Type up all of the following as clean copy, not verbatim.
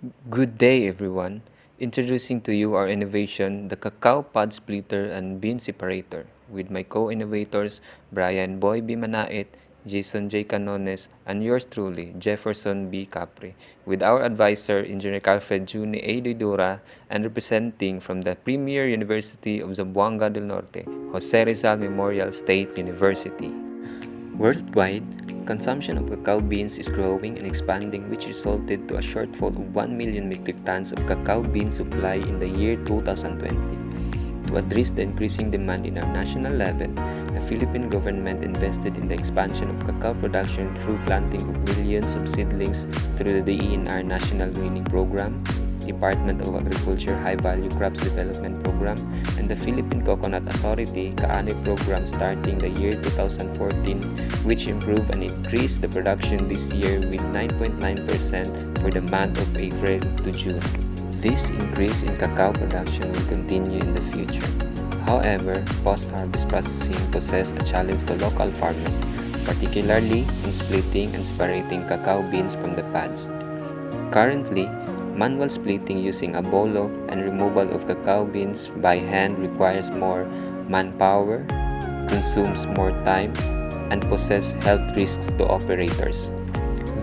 Good day, everyone. Introducing to you our innovation, the Cacao Pod Splitter and Bean Separator, with my co-innovators, Brian Boy B. Manait, Jason J. Canones, and yours truly, Jefferson B. Capri, with our advisor, Engineer Calfred Juni A. Didura, and representing from the Premier University of Zamboanga del Norte, Jose Rizal Memorial State University. Worldwide, consumption of cacao beans is growing and expanding, which resulted to a shortfall of 1 million metric tons of cacao bean supply in the year 2020. To address the increasing demand in our national level, the Philippine government invested in the expansion of cacao production through planting of millions of seedlings through the DENR National Greening Program, Department of Agriculture High Value Crops Development Program, and the Philippine Coconut Authority Kaane program starting the year 2014, which improved and increased the production this year with 9.9% for the month of April to June. This increase in cacao production will continue in the future. However, post-harvest processing poses a challenge to local farmers, particularly in splitting and separating cacao beans from the pods. Currently, manual splitting using a bolo and removal of cacao beans by hand requires more manpower, consumes more time, and poses health risks to operators.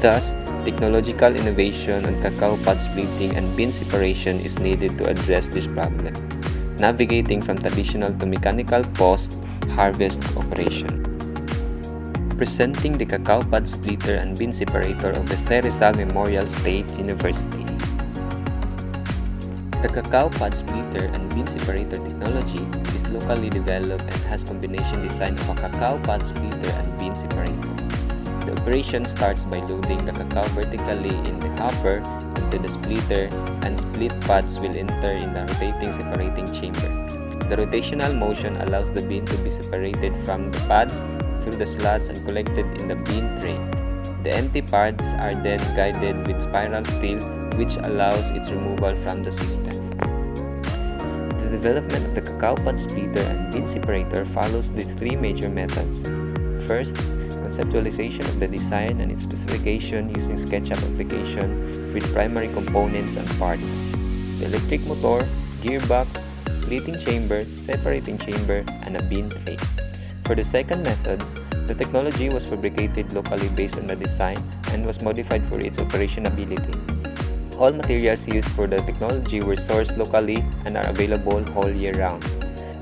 Thus, technological innovation on cacao pod splitting and bean separation is needed to address this problem, navigating from traditional to mechanical post-harvest operation. Presenting the cacao pod splitter and bean separator of the Jose Rizal Memorial State University. The cacao pod splitter and bean separator technology is locally developed and has combination design of a cacao pod splitter and bean separator. The operation starts by loading the cacao vertically in the hopper into the splitter, and split pods will enter in the rotating separating chamber. The rotational motion allows the bean to be separated from the pods through the slots and collected in the bean tray. The empty pods are then guided with spiral steel, which allows its removal from the system. The development of the cacao pod splitter and bean separator follows these three major methods. First, conceptualization of the design and its specification using SketchUp application with primary components and parts: the electric motor, gearbox, splitting chamber, separating chamber, and a bean tray. For the second method, the technology was fabricated locally based on the design and was modified for its operability. All materials used for the technology were sourced locally and are available all year round.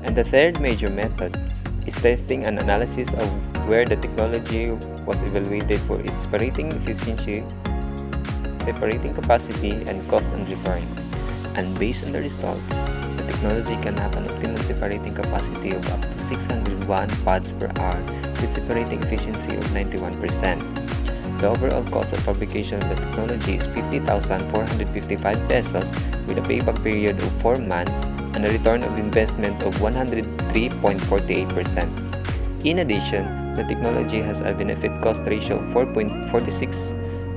And the third major method is testing and analysis of where the technology was evaluated for its separating efficiency, separating capacity, and cost and return. And based on the results, the technology can have an optimum separating capacity of up to 601 pods per hour with separating efficiency of 91%. The overall cost of fabrication of the technology is 50,455 pesos with a payback period of 4 months and a return of investment of 103.48%. In addition, the technology has a benefit cost ratio of 4.46,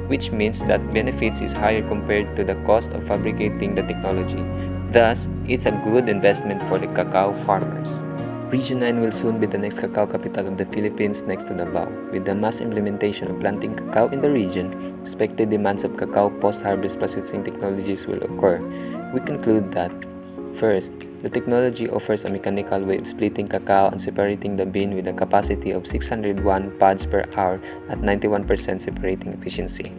which means that benefits is higher compared to the cost of fabricating the technology. Thus, it's a good investment for the cacao farmers. Region 9 will soon be the next cacao capital of the Philippines next to Davao. With the mass implementation of planting cacao in the region, expected demands of cacao post-harvest processing technologies will occur. We conclude that, first, the technology offers a mechanical way of splitting cacao and separating the bean with a capacity of 601 pods per hour at 91% separating efficiency.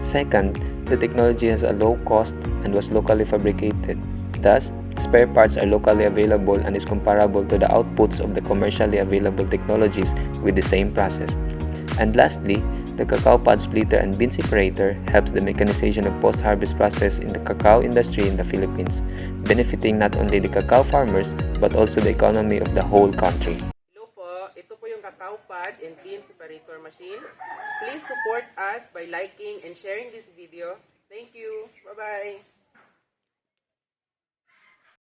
Second, the technology has a low cost and was locally fabricated. Thus, spare parts are locally available and is comparable to the outputs of the commercially available technologies with the same process. And lastly, the cacao pod splitter and bean separator helps the mechanization of post-harvest process in the cacao industry in the Philippines, benefiting not only the cacao farmers but also the economy of the whole country. Hello po, ito po yung cacao pod and bean separator machine. Please support us by liking and sharing this video. Thank you. Bye-bye.